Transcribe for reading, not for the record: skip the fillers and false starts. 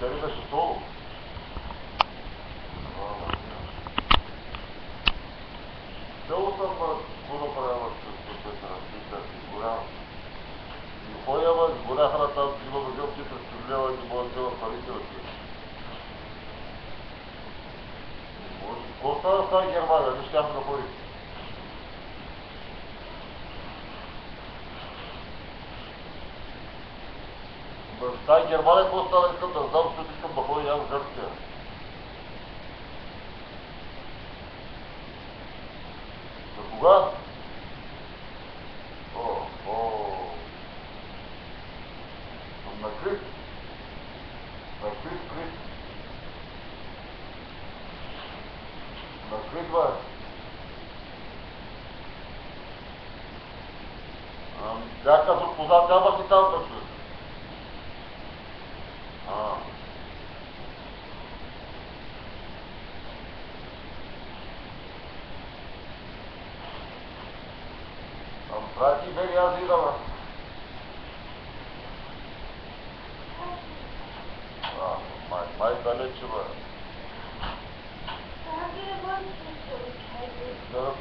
Дали беше соло? Село съм го направила с Петъра, и горя. И ходява, горяха на тази зима на жълки, с лева и не мога да взема парите на тия. Какво става с тази Германия? Не щяхме да ходим. С тази Германия какво става? Искам да знам, защото искам да ходя аз в Гърция. За кога? На Крит. На Крит. На Крит, бе. Бяха друг познат, нямаш ли там пък? Прати бери, аз идам. Май далече, бе. Да.